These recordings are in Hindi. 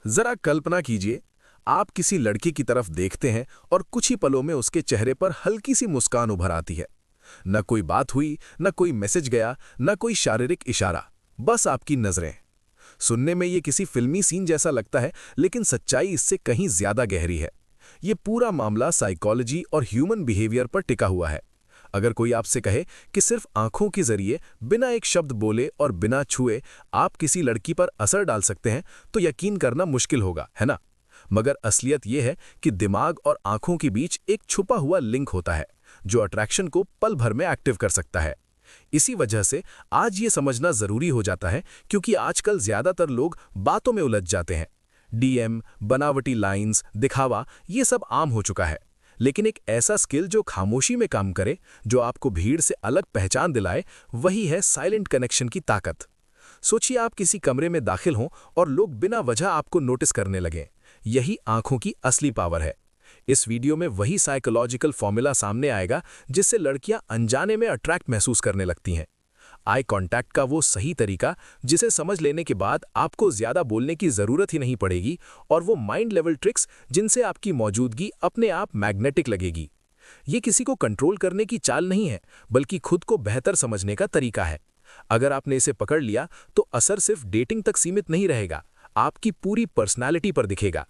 जरा कल्पना कीजिए, आप किसी लड़की की तरफ देखते हैं और कुछ ही पलों में उसके चेहरे पर हल्की सी मुस्कान उभर आती है। न कोई बात हुई, न कोई मैसेज गया, न कोई शारीरिक इशारा, बस आपकी नजरें। सुनने में ये किसी फिल्मी सीन जैसा लगता है, लेकिन सच्चाई इससे कहीं ज्यादा गहरी है। ये पूरा मामला साइकोलॉजी और ह्यूमन बिहेवियर पर टिका हुआ है। अगर कोई आपसे कहे कि सिर्फ आंखों के जरिए, बिना एक शब्द बोले और बिना छुए आप किसी लड़की पर असर डाल सकते हैं, तो यकीन करना मुश्किल होगा, है ना? मगर असलियत यह है कि दिमाग और आंखों के बीच एक छुपा हुआ लिंक होता है, जो अट्रैक्शन को पल भर में एक्टिव कर सकता है। इसी वजह से आज ये समझना जरूरी हो जाता है, क्योंकि आजकल ज्यादातर लोग बातों में उलझ जाते हैं। डीएम, बनावटी लाइंस, दिखावा, ये सब आम हो चुका है। लेकिन एक ऐसा स्किल जो खामोशी में काम करे, जो आपको भीड़ से अलग पहचान दिलाए, वही है साइलेंट कनेक्शन की ताकत। सोचिए, आप किसी कमरे में दाखिल हों और लोग बिना वजह आपको नोटिस करने लगें। यही आंखों की असली पावर है। इस वीडियो में वही साइकोलॉजिकल फॉर्मूला सामने आएगा जिससे लड़कियां अनजाने में अट्रैक्ट महसूस करने लगती हैं। आई कांटेक्ट का वो सही तरीका जिसे समझ लेने के बाद आपको ज्यादा बोलने की जरूरत ही नहीं पड़ेगी, और वो माइंड लेवल ट्रिक्स जिनसे आपकी मौजूदगी अपने आप मैग्नेटिक लगेगी। ये किसी को कंट्रोल करने की चाल नहीं है, बल्कि खुद को बेहतर समझने का तरीका है। अगर आपने इसे पकड़ लिया तो असर सिर्फ डेटिंग तक सीमित नहीं रहेगा, आपकी पूरी पर्सनैलिटी पर दिखेगा।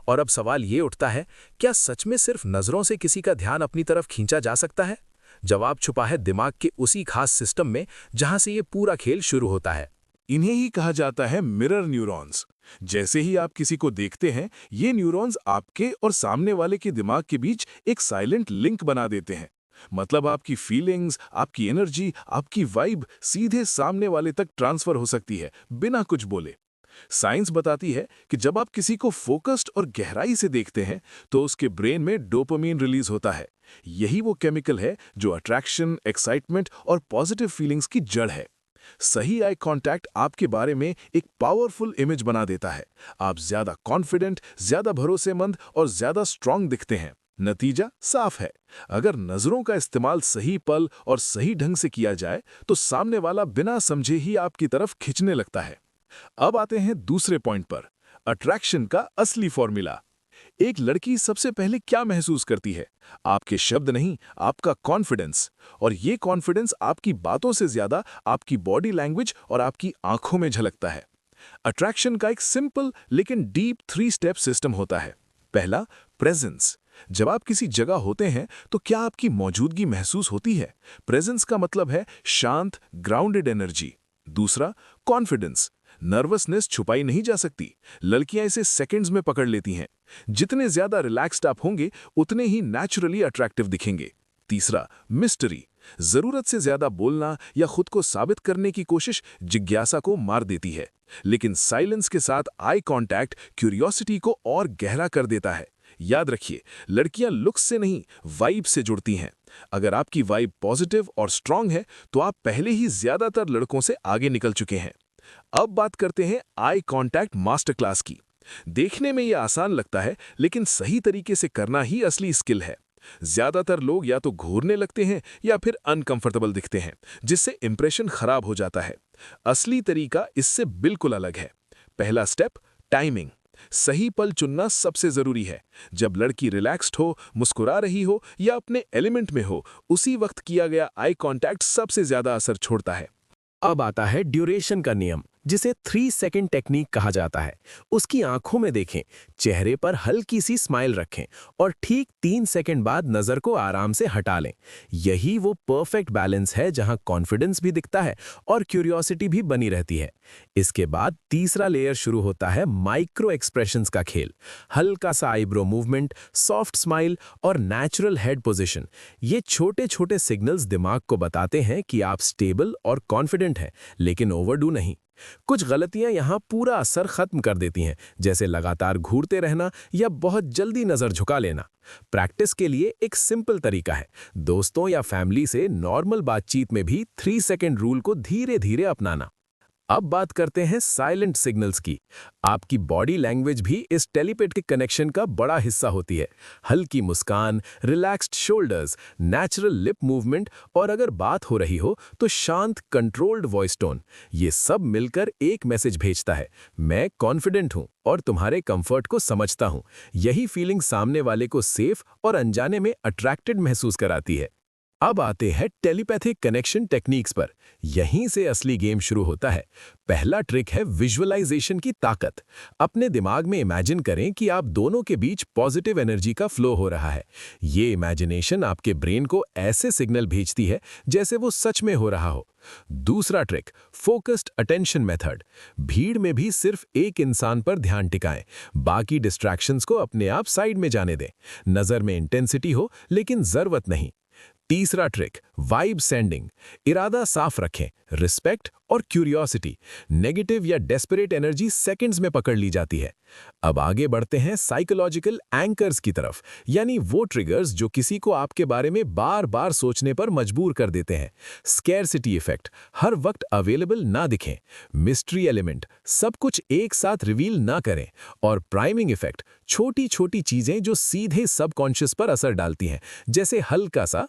और अब सवाल ये उठता है, क्या सच में सिर्फ नजरों से किसी का ध्यान अपनी तरफ खींचा जा सकता है? जवाब छुपा है दिमाग के उसी खास सिस्टम में जहां से ये पूरा खेल शुरू होता है। इन्हें ही कहा जाता है मिरर न्यूरॉन्स। जैसे ही आप किसी को देखते हैं, ये न्यूरॉन्स आपके और सामने वाले के दिमाग के बीच एक साइलेंट लिंक बना देते हैं। मतलब आपकी फीलिंग्स, आपकी एनर्जी, आपकी वाइब सीधे सामने वाले तक ट्रांसफर हो सकती है, बिना कुछ बोले। साइंस बताती है कि जब आप किसी को फोकस्ड और गहराई से देखते हैं, तो उसके ब्रेन में डोपामिन रिलीज होता है। यही वो केमिकल है जो अट्रैक्शन, एक्साइटमेंट और पॉजिटिव फीलिंग्स की जड़ है। सही आई कांटेक्ट आपके बारे में एक पावरफुल इमेज बना देता है। आप ज्यादा कॉन्फिडेंट, ज्यादा भरोसेमंद और ज्यादा स्ट्रांग दिखते हैं। नतीजा साफ है, अगर नजरों का इस्तेमाल सही पल और सही ढंग से किया जाए, तो सामने वाला बिना समझे ही आपकी तरफ खिंचने लगता है। अब आते हैं दूसरे पॉइंट पर, अट्रैक्शन का असली फॉर्मूला। एक लड़की सबसे पहले क्या महसूस करती है? आपके शब्द नहीं, आपका कॉन्फिडेंस। और ये कॉन्फिडेंस आपकी बातों से ज्यादा आपकी बॉडी लैंग्वेज और आपकी आंखों में झलकता है। अट्रैक्शन का एक सिंपल लेकिन डीप 3 स्टेप सिस्टम होता है। पहला, प्रेजेंस। जब आप किसी जगह होते हैं, तो क्या आपकी मौजूदगी महसूस होती है? प्रेजेंस का मतलब है शांत, ग्राउंडेड एनर्जी। दूसरा, कॉन्फिडेंस। नर्वसनेस छुपाई नहीं जा सकती, लड़कियां इसे सेकंड्स में पकड़ लेती हैं। जितने ज्यादा रिलैक्स्ड आप होंगे, उतने ही नेचुरली अट्रैक्टिव दिखेंगे। तीसरा, मिस्ट्री। जरूरत से ज्यादा बोलना या खुद को साबित करने की कोशिश जिज्ञासा को मार देती है, लेकिन साइलेंस के साथ आई कांटेक्ट क्यूरियोसिटी को और गहरा कर देता है। याद रखिए, लड़कियां लुक्स से नहीं, वाइब से जुड़ती हैं। अगर आपकी वाइब पॉजिटिव और स्ट्रांग है, तो आप पहले ही ज्यादातर लड़कों से आगे निकल चुके हैं। अब बात करते हैं आई कांटेक्ट मास्टर क्लास की। देखने में यह आसान लगता है, लेकिन सही तरीके से करना ही असली स्किल है। ज्यादातर लोग या तो घूरने लगते हैं या फिर अनकंफर्टेबल दिखते हैं, जिससे इंप्रेशन खराब हो जाता है। असली तरीका इससे बिल्कुल अलग है। पहला स्टेप, टाइमिंग। सही पल चुनना सबसे जरूरी है। जब लड़की रिलैक्स्ड हो, मुस्कुरा रही हो या अपने एलिमेंट में हो, उसी वक्त किया गया आई कांटेक्ट सबसे ज्यादा असर छोड़ता है। अब आता है ड्यूरेशन का नियम, जिसे 3 सेकंड टेक्निक कहा जाता है। उसकी आंखों में देखें, चेहरे पर हल्की सी स्माइल रखें और ठीक 3 सेकंड बाद नजर को आराम से हटा लें। यही वो परफेक्ट बैलेंस है जहां कॉन्फिडेंस भी दिखता है और क्यूरियोसिटी भी बनी रहती है। इसके बाद तीसरा लेयर शुरू होता है माइक्रो एक्सप्रेशंस का खेल। हल्का सा आईब्रो मूवमेंट, सॉफ्ट स्माइल और नेचुरल हेड पोजीशन। ये छोटे छोटे सिग्नल्स दिमाग को बताते हैं कि आप स्टेबल और कॉन्फिडेंट हैं, लेकिन ओवरडू नहीं। कुछ गलतियां यहां पूरा असर खत्म कर देती हैं, जैसे लगातार घूरते रहना या बहुत जल्दी नजर झुका लेना। प्रैक्टिस के लिए एक सिंपल तरीका है, दोस्तों या फैमिली से नॉर्मल बातचीत में भी 3 सेकंड रूल को धीरे धीरे अपनाना। अब बात करते हैं साइलेंट सिग्नल्स की। आपकी बॉडी लैंग्वेज भी इस टेलीपैथिक कनेक्शन का बड़ा हिस्सा होती है। हल्की मुस्कान, relaxed shoulders, natural lip movement और अगर बात हो रही हो तो शांत कंट्रोल्ड वॉइस टोन, ये सब मिलकर एक मैसेज भेजता है, मैं कॉन्फिडेंट हूं और तुम्हारे कंफर्ट को समझता हूं। यही फीलिंग सामने वाले को सेफ और अनजाने में अट्रैक्टेड महसूस कराती है। अब आते हैं टेलीपैथिक कनेक्शन टेक्निक्स पर। यहीं से असली गेम शुरू होता है। पहला ट्रिक है विजुअलाइजेशन की ताकत। अपने दिमाग में इमेजिन करें कि आप दोनों के बीच पॉजिटिव एनर्जी का फ्लो हो रहा है। ये इमेजिनेशन आपके ब्रेन को ऐसे सिग्नल भेजती है जैसे वो सच में हो रहा हो। दूसरा ट्रिक, फोकस्ड अटेंशन मेथड। भीड़ में भी सिर्फ एक इंसान पर ध्यान टिकाएं, बाकी डिस्ट्रैक्शंस को अपने आप साइड में जाने दें। नजर में इंटेंसिटी हो लेकिन जरूरत नहीं। तीसरा ट्रिक, वाइब सेंडिंग। इरादा साफ रखें, रिस्पेक्ट और क्यूरियोसिटी। नेगेटिव या डेस्परेट एनर्जी सेकंड्स में पकड़ ली जाती है। अब आगे बढ़ते हैं साइकोलॉजिकल एंकर्स की तरफ, यानी वो ट्रिगर्स जो किसी को आपके बारे में बार बार सोचने पर मजबूर कर देते हैं। स्कैरसिटी इफेक्ट, हर वक्त अवेलेबल ना दिखें। मिस्ट्री एलिमेंट, सब कुछ एक साथ रिवील ना करें। और प्राइमिंग इफेक्ट, छोटी छोटी चीजें जो सीधे सबकॉन्शियस पर असर डालती हैं, जैसे हल्का सा।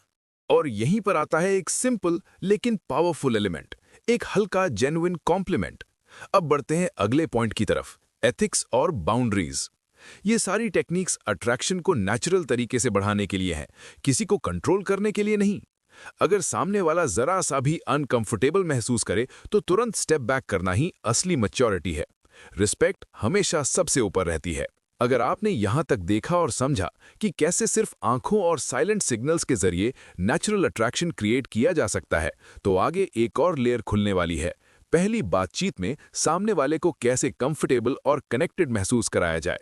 और यहीं पर आता है एक सिंपल लेकिन पावरफुल एलिमेंट, एक हल्का जेन्युइन कॉम्प्लीमेंट। अब बढ़ते हैं अगले पॉइंट की तरफ, एथिक्स और बाउंड्रीज। ये सारी टेक्निक्स अट्रैक्शन को नेचुरल तरीके से बढ़ाने के लिए हैं, किसी को कंट्रोल करने के लिए नहीं। अगर सामने वाला जरा सा भी अनकंफर्टेबल महसूस करे तो तुरंत स्टेप बैक करना ही असली मैच्योरिटी है। रिस्पेक्ट हमेशा सबसे ऊपर रहती है। अगर आपने यहां तक देखा और समझा कि कैसे सिर्फ आंखों और साइलेंट सिग्नल्स के जरिए नेचुरल अट्रैक्शन क्रिएट किया जा सकता है, तो आगे एक और लेयर खुलने वाली है। पहली बातचीत में सामने वाले को कैसे कंफर्टेबल और कनेक्टेड महसूस कराया जाए।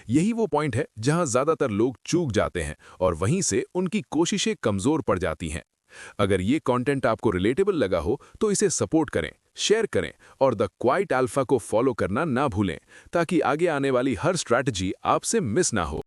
यही वो पॉइंट है जहां ज्यादातर लोग चूक जाते हैं और वहीं से उनकी कोशिशें कमजोर पड़ जाती हैं। अगर ये कंटेंट आपको रिलेटेबल लगा हो तो इसे सपोर्ट करें, शेयर करें और द क्वाइट अल्फा को फॉलो करना ना भूलें, ताकि आगे आने वाली हर स्ट्रैटेजी आपसे मिस ना हो।